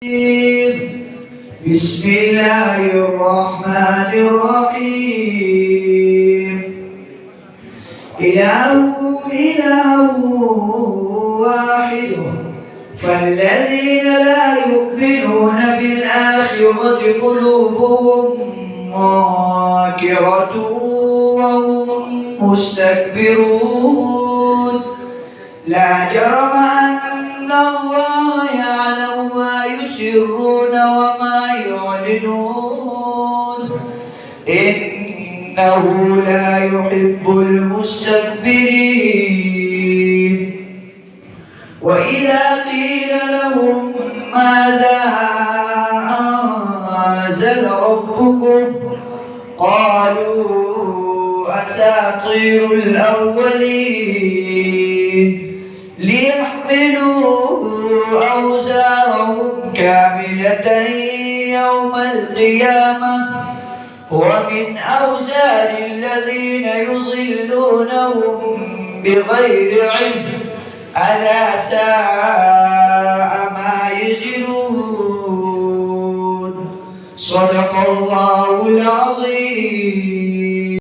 بسم الله الرحمن الرحيم إلهكم إله واحد فالذين لا يؤمنون بالآخرة قلوبهم منكرة وهم مستكبرون لا جرم أن الله يعلم ما يسرون وما يعلنون إنه لا يحب المستكبرين وإذا قيل لهم ماذا أنزل ربكم قالوا أساطير الأولين ليحملوا أوزارهم كاملة يوم القيامة ومن أوزار الذين يضلونهم بغير علم ألا ساء ما يزرون صدق الله العظيم.